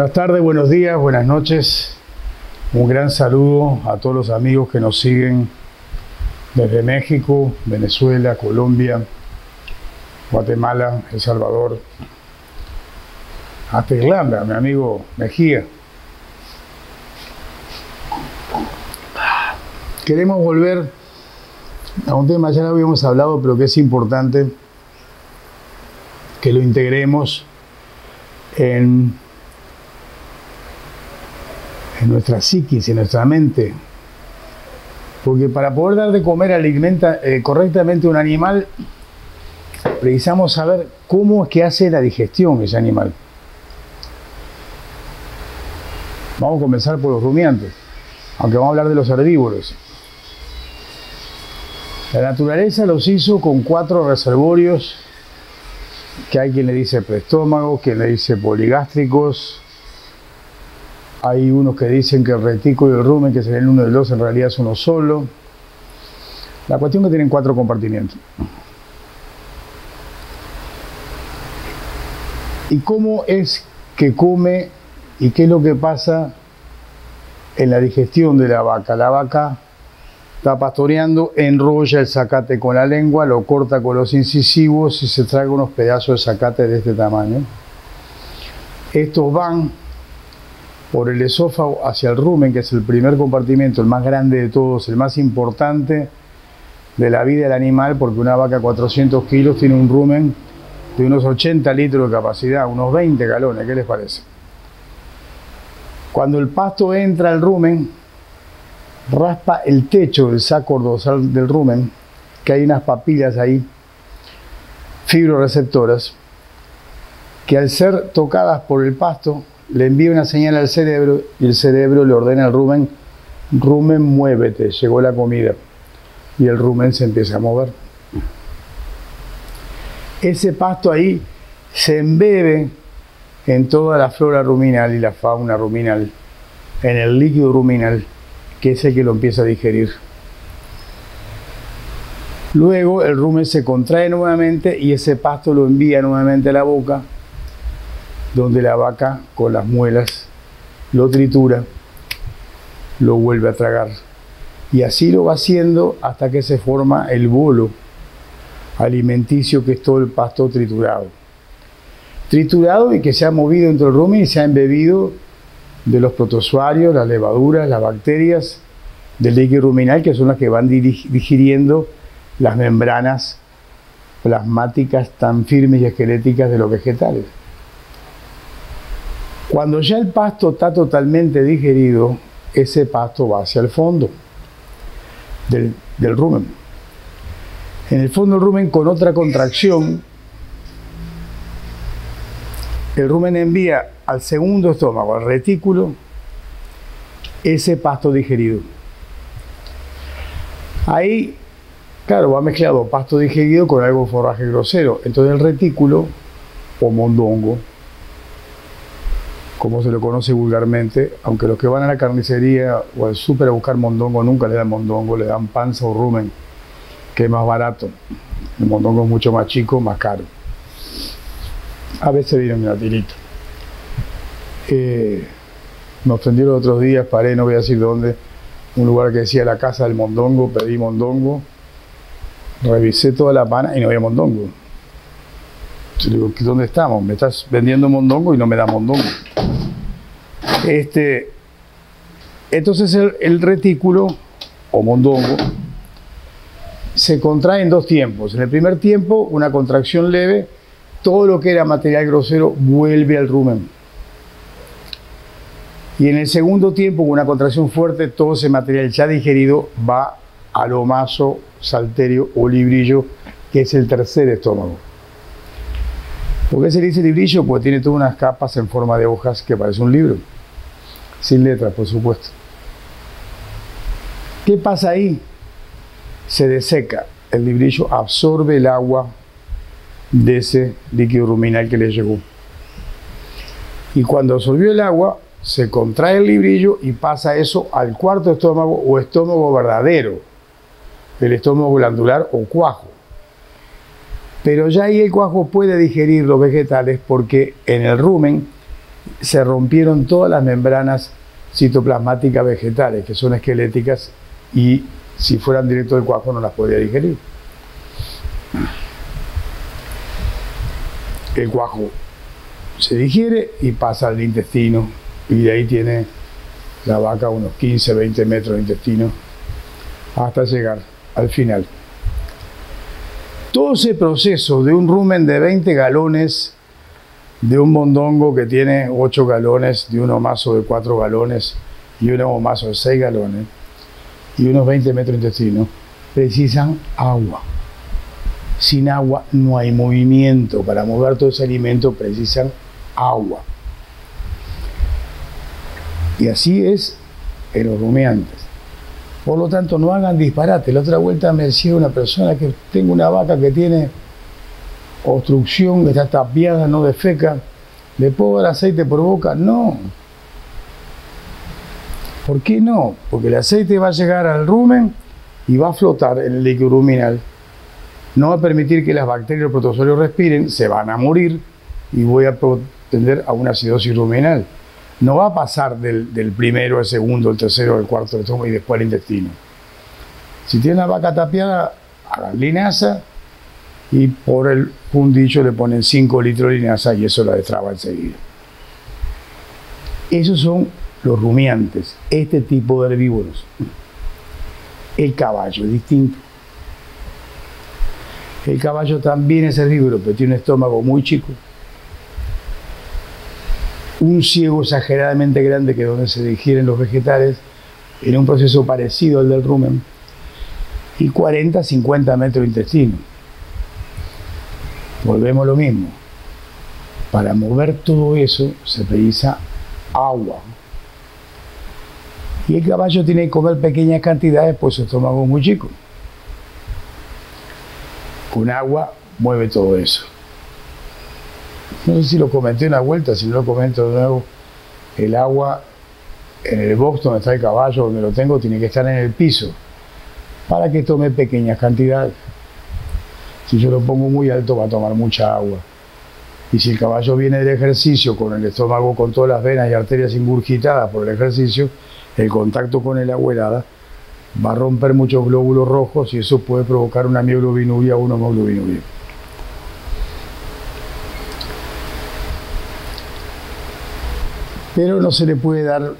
Buenas tardes, buenos días, buenas noches. Un gran saludo a todos los amigos que nos siguen desde México, Venezuela, Colombia, Guatemala, El Salvador, hasta Irlanda, mi amigo Mejía. Queremos volver a un tema, ya lo habíamos hablado, pero que es importante que lo integremos en nuestra psiquis, en nuestra mente. Porque para poder dar de comer correctamente a un animal, precisamos saber cómo es que hace la digestión ese animal. Vamos a comenzar por los rumiantes, aunque vamos a hablar de los herbívoros. La naturaleza los hizo con 4 reservorios, que hay quien le dice preestómago, quien le dice poligástricos. Hay unos que dicen que el retículo y el rumen, que serían uno de los, en realidad es uno solo. La cuestión es que tienen 4 compartimientos. ¿Y cómo es que come y qué es lo que pasa en la digestión de la vaca? La vaca está pastoreando, enrolla el zacate con la lengua, lo corta con los incisivos y se traga unos pedazos de zacate de este tamaño. Estos van por el esófago hacia el rumen, que es el primer compartimento, el más grande de todos, el más importante de la vida del animal, porque una vaca de 400 kilos tiene un rumen de unos 80 litros de capacidad, unos 20 galones, ¿qué les parece? Cuando el pasto entra al rumen, raspa el techo del saco dorsal del rumen, que hay unas papilas ahí, fibroreceptoras, que al ser tocadas por el pasto, le envía una señal al cerebro y el cerebro le ordena al rumen: rumen, muévete, llegó la comida. Y el rumen se empieza a mover. Ese pasto ahí se embebe en toda la flora ruminal y la fauna ruminal, en el líquido ruminal, que es el que lo empieza a digerir. Luego el rumen se contrae nuevamente y ese pasto lo envía nuevamente a la boca, donde la vaca con las muelas lo tritura, lo vuelve a tragar. Y así lo va haciendo hasta que se forma el bolo alimenticio, que es todo el pasto triturado. Triturado y que se ha movido dentro del rumen y se ha embebido de los protozoarios, las levaduras, las bacterias del líquido ruminal, que son las que van digiriendo las membranas plasmáticas tan firmes y esqueléticas de los vegetales. Cuando ya el pasto está totalmente digerido, ese pasto va hacia el fondo del rumen. En el fondo del rumen, con otra contracción, el rumen envía al segundo estómago, al retículo, ese pasto digerido. Ahí, claro, va mezclado pasto digerido con algo de forraje grosero. Entonces el retículo, o mondongo, como se lo conoce vulgarmente, aunque los que van a la carnicería o al súper a buscar mondongo nunca le dan mondongo, le dan panza o rumen, que es más barato. El mondongo es mucho más chico, más caro. A veces viene en una tirita. Me ofendí los otros días, paré, no voy a decir dónde, un lugar que decía la casa del mondongo, pedí mondongo, revisé toda la pana y no había mondongo. Yo digo, ¿dónde estamos? Me estás vendiendo mondongo y no me das mondongo. Entonces el retículo, o mondongo, se contrae en 2 tiempos. En el primer tiempo, una contracción leve, todo lo que era material grosero vuelve al rumen. Y en el segundo tiempo, con una contracción fuerte, todo ese material ya digerido va al omaso, salterio o librillo, que es el tercer estómago. ¿Por qué se le dice librillo? Porque tiene todas unas capas en forma de hojas que parece un libro. Sin letras, por supuesto. ¿Qué pasa ahí? Se deseca. El librillo absorbe el agua de ese líquido ruminal que le llegó. Y cuando absorbió el agua, se contrae el librillo y pasa eso al cuarto estómago o estómago verdadero, el estómago glandular o cuajo. Pero ya ahí el cuajo puede digerir los vegetales porque en el rumen se rompieron todas las membranas citoplasmáticas vegetales, que son esqueléticas, y si fueran directo del cuajo no las podría digerir. El cuajo se digiere y pasa al intestino, y de ahí tiene la vaca unos 15-20 metros de intestino hasta llegar al final. Todo ese proceso de un rumen de 20 galones, de un mondongo que tiene 8 galones, de un omazo de 4 galones y un omazo de 6 galones y unos 20 metros de intestino, precisan agua. Sin agua no hay movimiento. Para mover todo ese alimento precisan agua. Y así es en los rumiantes. Por lo tanto, no hagan disparate. La otra vuelta me decía una persona que tengo una vaca que tiene obstrucción, que está tapiada, no defeca. ¿Le puedo dar aceite por boca? No. ¿Por qué no? Porque el aceite va a llegar al rumen y va a flotar en el líquido ruminal. No va a permitir que las bacterias y los protozoarios respiren, se van a morir y voy a tender a una acidosis ruminal. No va a pasar del primero al segundo, al tercero, al cuarto, al estómago y después al intestino. Si tiene la vaca tapiada, hagan linaza y por el fundillo le ponen 5 litros de linaza y eso la destraba enseguida. Esos son los rumiantes, este tipo de herbívoros. El caballo es distinto. El caballo también es herbívoro, pero tiene un estómago muy chico. Un ciego exageradamente grande, que es donde se digieren los vegetales, en un proceso parecido al del rumen, y 40-50 metros de intestino. Volvemos a lo mismo. Para mover todo eso se precisa agua. Y el caballo tiene que comer pequeñas cantidades, pues su estómago es muy chico. Con agua mueve todo eso. No sé si lo comenté una vuelta, si no lo comento de nuevo. El agua en el box donde está el caballo, donde lo tengo, tiene que estar en el piso para que tome pequeñas cantidades. Si yo lo pongo muy alto va a tomar mucha agua. Y si el caballo viene del ejercicio con el estómago, con todas las venas y arterias ingurgitadas por el ejercicio, el contacto con el agua helada va a romper muchos glóbulos rojos y eso puede provocar una mioglobinuria o una hemoglobinuria. Pero no se le puede dar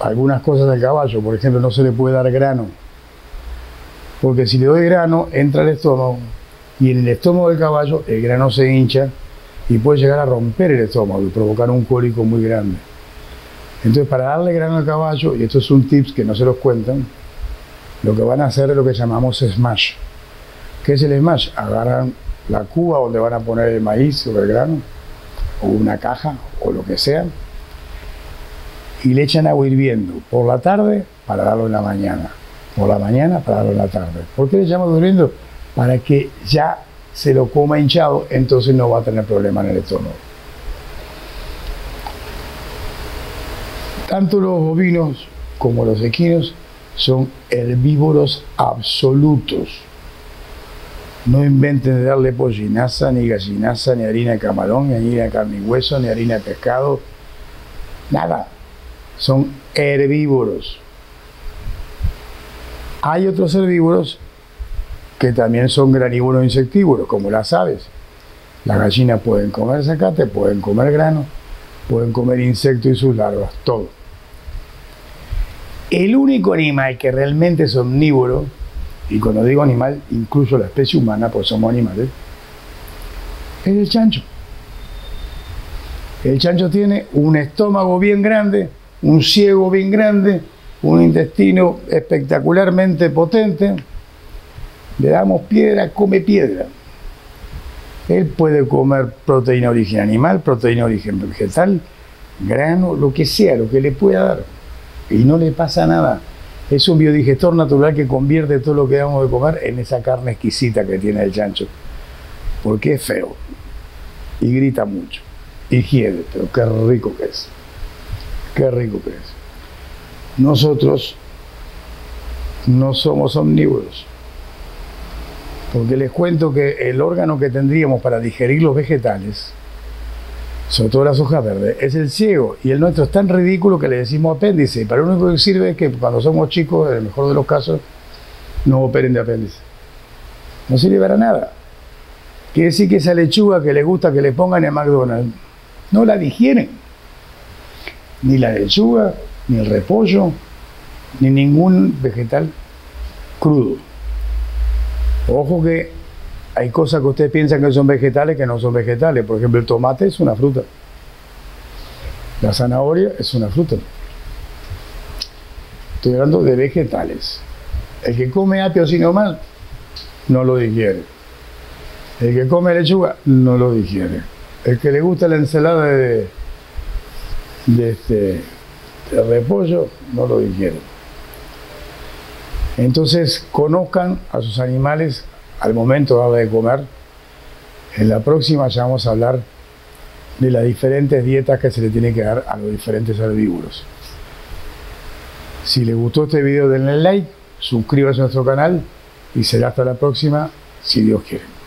algunas cosas al caballo. Por ejemplo, no se le puede dar grano, porque si le doy grano entra al estómago y en el estómago del caballo el grano se hincha y puede llegar a romper el estómago y provocar un cólico muy grande. Entonces, para darle grano al caballo, y esto es un tips que no se los cuentan, lo que van a hacer es lo que llamamos smash. ¿Qué es el smash? Agarran la cuba donde van a poner el maíz o el grano, o una caja, o lo que sea, y le echan agua hirviendo por la tarde para darlo en la mañana, por la mañana para darlo en la tarde. ¿Por qué le echamos hirviendo? Para que ya se lo coma hinchado, entonces no va a tener problema en el estómago. Tanto los bovinos como los equinos son herbívoros absolutos. No inventen de darle pollinaza, ni gallinaza, ni harina de camarón, ni harina de carne y hueso, ni harina de pescado. Nada. Son herbívoros. Hay otros herbívoros que también son granívoros insectívoros, como las aves. Las gallinas pueden comer zacate, pueden comer grano, pueden comer insectos y sus larvas, todo. El único animal que realmente es omnívoro, y cuando digo animal incluyo la especie humana, pues somos animales, es el chancho. El chancho tiene un estómago bien grande, un ciego bien grande, un intestino espectacularmente potente. Le damos piedra, come piedra. Él puede comer proteína de origen animal, proteína de origen vegetal, grano, lo que sea, lo que le pueda dar. Y no le pasa nada. Es un biodigestor natural que convierte todo lo que damos de comer en esa carne exquisita que tiene el chancho. Porque es feo. Y grita mucho. Y hiede, pero qué rico que es. Qué rico que es. Nosotros no somos omnívoros. Porque les cuento que el órgano que tendríamos para digerir los vegetales sobre todo las hojas verdes, es el ciego. Y el nuestro es tan ridículo que le decimos apéndice. Y para lo único que sirve es que cuando somos chicos, en el mejor de los casos, no operen de apéndice. No sirve para nada. Quiere decir que esa lechuga que les gusta que le pongan en McDonald's, no la digieren. Ni la lechuga, ni el repollo, ni ningún vegetal crudo. Ojo que hay cosas que ustedes piensan que son vegetales que no son vegetales. Por ejemplo, el tomate es una fruta. La zanahoria es una fruta. Estoy hablando de vegetales. El que come apio así nomás, no lo digiere. El que come lechuga, no lo digiere. El que le gusta la ensalada de repollo, no lo digiere. Entonces, conozcan a sus animales al momento de darle de comer. En la próxima ya vamos a hablar de las diferentes dietas que se le tiene que dar a los diferentes herbívoros. Si les gustó este video, denle like, suscríbanse a nuestro canal y será hasta la próxima, si Dios quiere.